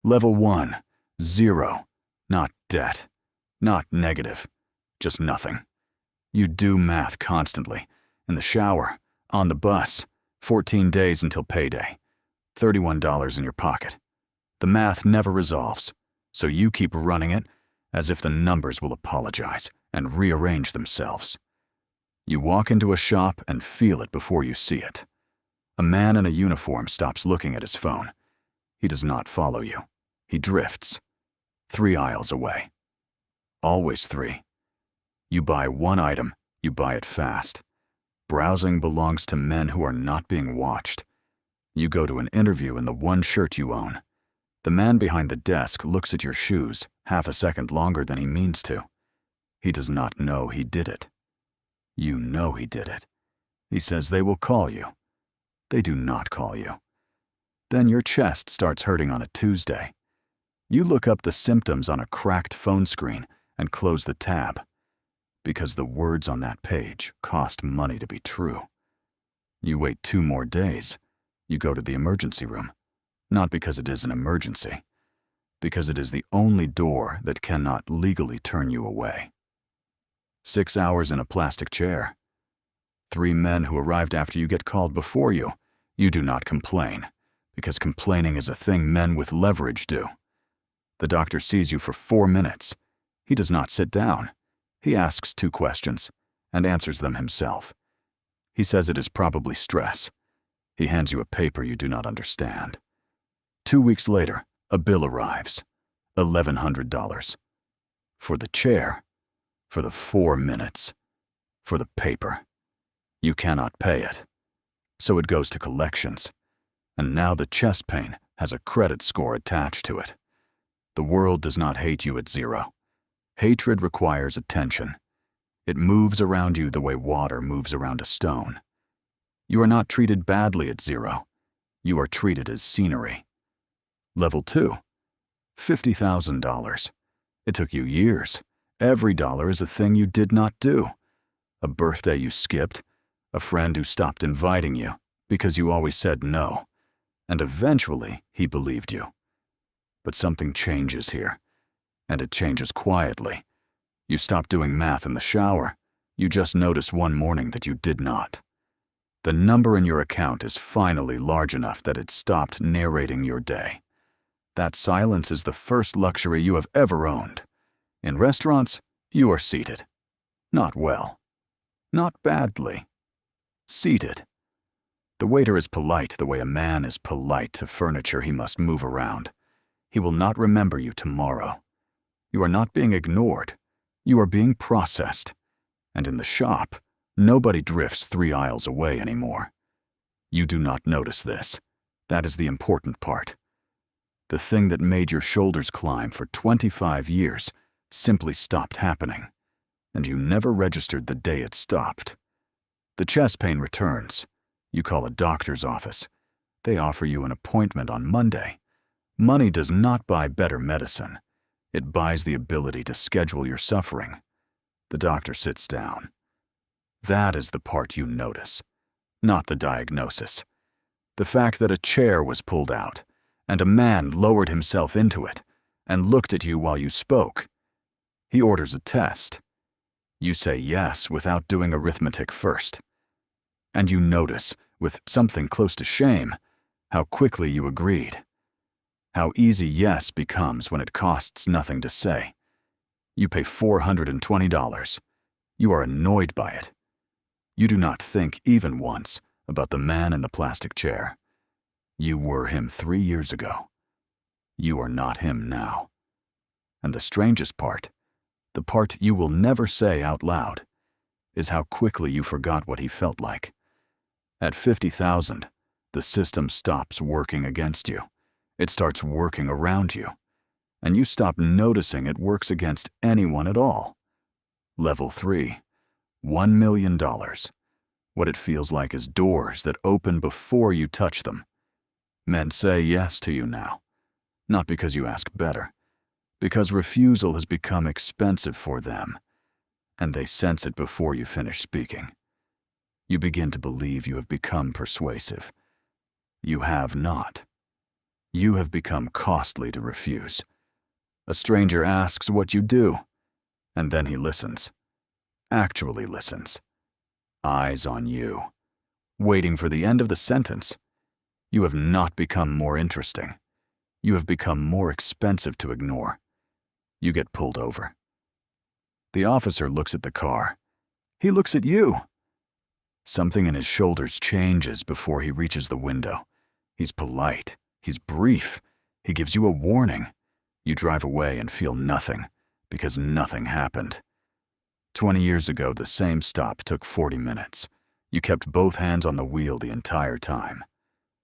Level 1, 0. Not debt. Not negative. Just nothing. You do math constantly. In the shower, on the bus, 14 days until payday. $31 in your pocket. The math never resolves, so you keep running it as if the numbers will apologize and rearrange themselves. You walk into a shop and feel it before you see it. A man in a uniform stops looking at his phone. He does not follow you. He drifts. 3 aisles away. Always 3. You buy one item, you buy it fast. Browsing belongs to men who are not being watched. You go to an interview in the one shirt you own. The man behind the desk looks at your shoes half a second longer than he means to. He does not know he did it. You know he did it. He says they will call you. They do not call you. Then your chest starts hurting on a Tuesday. You look up the symptoms on a cracked phone screen and close the tab, because the words on that page cost money to be true. You wait 2 more days. You go to the emergency room, not because it is an emergency, because it is the only door that cannot legally turn you away. 6 hours in a plastic chair. 3 men who arrived after you get called before you. You do not complain, because complaining is a thing men with leverage do. The doctor sees you for 4 minutes. He does not sit down. He asks 2 questions and answers them himself. He says it is probably stress. He hands you a paper you do not understand. 2 weeks later, a bill arrives. $1,100. For the chair, for the 4 minutes, for the paper. You cannot pay it. So it goes to collections. And now the chest pain has a credit score attached to it. The world does not hate you at 0. Hatred requires attention. It moves around you the way water moves around a stone. You are not treated badly at 0. You are treated as scenery. Level 2, $50,000. It took you years. Every dollar is a thing you did not do. A birthday you skipped, a friend who stopped inviting you because you always said no, and eventually he believed you. But something changes here, and it changes quietly. You stop doing math in the shower. You just notice one morning that you did not. The number in your account is finally large enough that it stopped narrating your day. That silence is the first luxury you have ever owned. In restaurants, you are seated. Not well. Not badly. Seated. The waiter is polite the way a man is polite to furniture he must move around. He will not remember you tomorrow. You are not being ignored. You are being processed. And in the shop, nobody drifts 3 aisles away anymore. You do not notice this. That is the important part. The thing that made your shoulders climb for 25 years simply stopped happening, and you never registered the day it stopped. The chest pain returns. You call a doctor's office. They offer you an appointment on Monday. Money does not buy better medicine. It buys the ability to schedule your suffering. The doctor sits down. That is the part you notice, not the diagnosis. The fact that a chair was pulled out, and a man lowered himself into it and looked at you while you spoke. He orders a test. You say yes without doing arithmetic first. And you notice, with something close to shame, how quickly you agreed. How easy yes becomes when it costs nothing to say. You pay $420. You are annoyed by it. You do not think even once about the man in the plastic chair. You were him 3 years ago. You are not him now. And the strangest part, the part you will never say out loud, is how quickly you forgot what he felt like. At 50,000, the system stops working against you. It starts working around you, and you stop noticing it works against anyone at all. Level 3, $1 million. What it feels like is doors that open before you touch them. Men say yes to you now, not because you ask better, because refusal has become expensive for them, and they sense it before you finish speaking. You begin to believe you have become persuasive. You have not. You have become costly to refuse. A stranger asks what you do, and then he listens. Actually listens. Eyes on you. Waiting for the end of the sentence. You have not become more interesting. You have become more expensive to ignore. You get pulled over. The officer looks at the car. He looks at you. Something in his shoulders changes before he reaches the window. He's polite. He's brief. He gives you a warning. You drive away and feel nothing, because nothing happened. 20 years ago, the same stop took 40 minutes. You kept both hands on the wheel the entire time.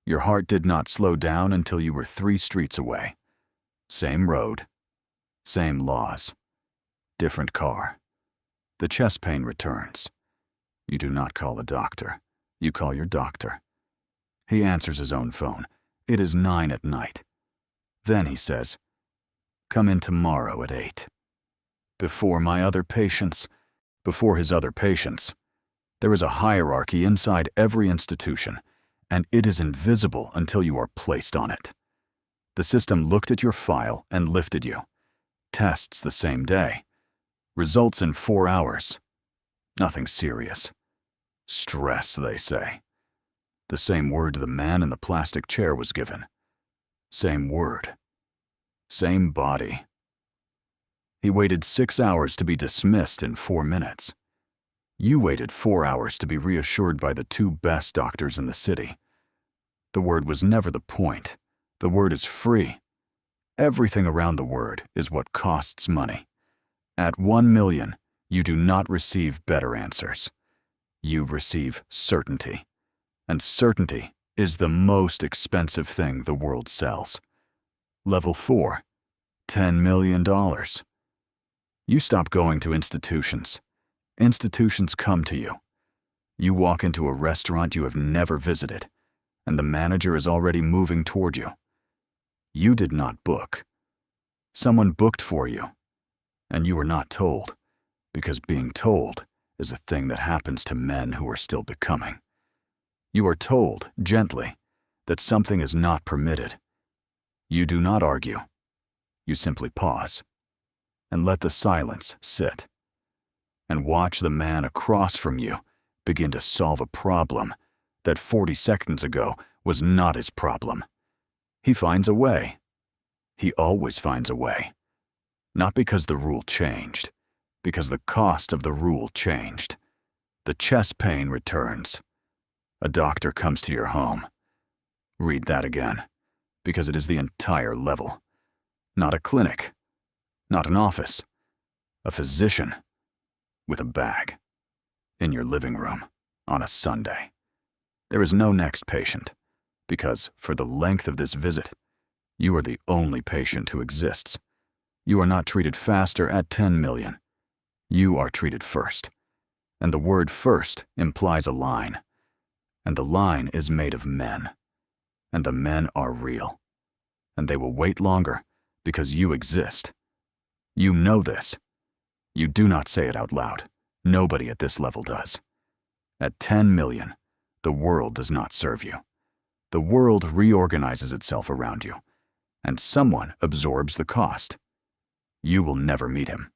Your heart did not slow down until you were 3 streets away. Same road. Same laws. Different car. The chest pain returns. You do not call a doctor. You call your doctor. He answers his own phone. It is 9 at night. Then he says, "Come in tomorrow at 8. Before his other patients. There is a hierarchy inside every institution, and it is invisible until you are placed on it. The system looked at your file and lifted you. Tests the same day. Results in 4 hours. Nothing serious. Stress, they say. The same word the man in the plastic chair was given. Same word. Same body. He waited 6 hours to be dismissed in 4 minutes. You waited 4 hours to be reassured by the 2 best doctors in the city. The word was never the point. The word is free. Everything around the word is what costs money. At 1 million, you do not receive better answers. You receive certainty. And certainty is the most expensive thing the world sells. Level 4, $10 million. You stop going to institutions. Institutions come to you. You walk into a restaurant you have never visited, and the manager is already moving toward you. You did not book. Someone booked for you, and you were not told, because being told is a thing that happens to men who are still becoming. You are told, gently, that something is not permitted. You do not argue. You simply pause, and let the silence sit, and watch the man across from you begin to solve a problem that 40 seconds ago was not his problem. He finds a way. He always finds a way. Not because the rule changed, because the cost of the rule changed. The chest pain returns. A doctor comes to your home. Read that again, because it is the entire level. Not a clinic, not an office, a physician with a bag in your living room on a Sunday. There is no next patient, because for the length of this visit, you are the only patient who exists. You are not treated faster at 10 million. You are treated first. And the word first implies a line. And the line is made of men. And the men are real. And they will wait longer because you exist. You know this. You do not say it out loud. Nobody at this level does. At 10 million, the world does not serve you. The world reorganizes itself around you, and someone absorbs the cost. You will never meet him.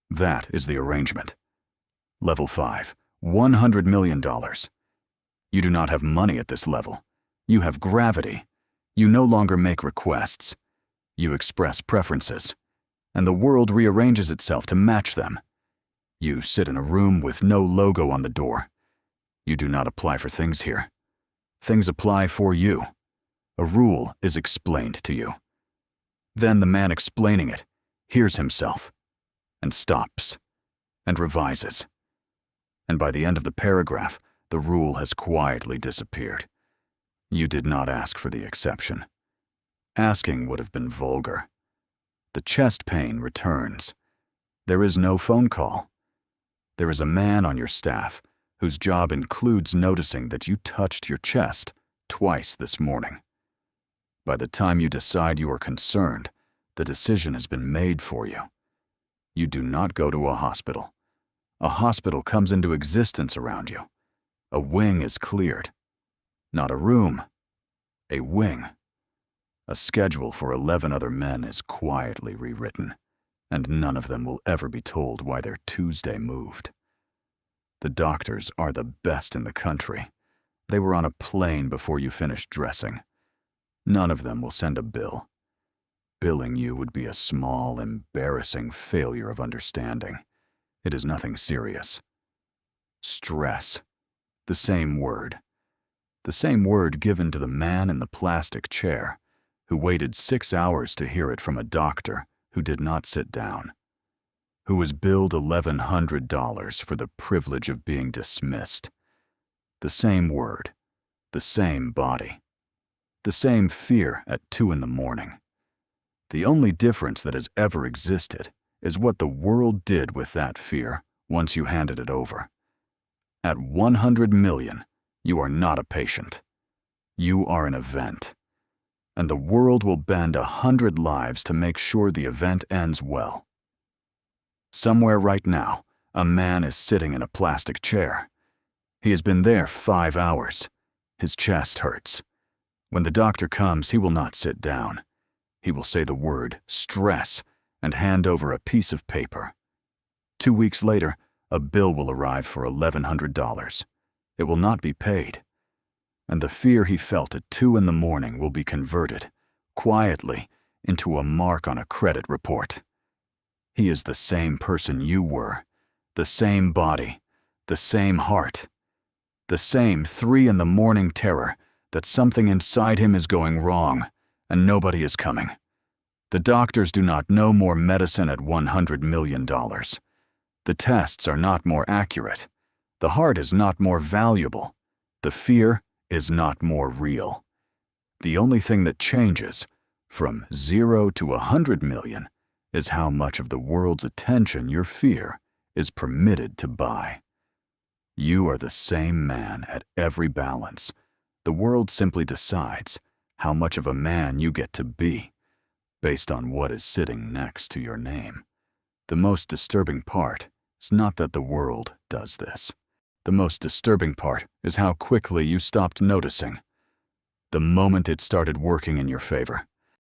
That is the arrangement. Level 5, $100 million. You do not have money at this level. You have gravity. You no longer make requests. You express preferences, and the world rearranges itself to match them. You sit in a room with no logo on the door. You do not apply for things here. Things apply for you. A rule is explained to you. Then the man explaining it hears himself, and stops, and revises. And by the end of the paragraph, the rule has quietly disappeared. You did not ask for the exception. Asking would have been vulgar. The chest pain returns. There is no phone call. There is a man on your staff whose job includes noticing that you touched your chest twice this morning. By the time you decide you are concerned, the decision has been made for you. You do not go to a hospital. A hospital comes into existence around you. A wing is cleared. Not a room, a wing. A schedule for 11 other men is quietly rewritten, and none of them will ever be told why their Tuesday moved. The doctors are the best in the country. They were on a plane before you finished dressing. None of them will send a bill. Billing you would be a small, embarrassing failure of understanding. It is nothing serious. Stress. The same word. The same word given to the man in the plastic chair, who waited 6 hours to hear it from a doctor who did not sit down, who was billed $1,100 for the privilege of being dismissed. The same word, the same body, the same fear at 2 a.m. The only difference that has ever existed is what the world did with that fear once you handed it over. At 100 million, you are not a patient. You are an event. And the world will bend 100 lives to make sure the event ends well. Somewhere right now, a man is sitting in a plastic chair. He has been there 5 hours. His chest hurts. When the doctor comes, he will not sit down. He will say the word stress and hand over a piece of paper. 2 weeks later, a bill will arrive for $1,100. It will not be paid. And the fear he felt at 2 a.m. will be converted, quietly, into a mark on a credit report. He is the same person you were, the same body, the same heart, the same 3 a.m. terror that something inside him is going wrong and nobody is coming. The doctors do not know more medicine at $100 million. The tests are not more accurate. The heart is not more valuable. The fear is not more real. The only thing that changes from 0 to 100 million is how much of the world's attention your fear is permitted to buy. You are the same man at every balance. The world simply decides how much of a man you get to be, based on what is sitting next to your name. The most disturbing part is not that the world does this. The most disturbing part is how quickly you stopped noticing. The moment it started working in your favor,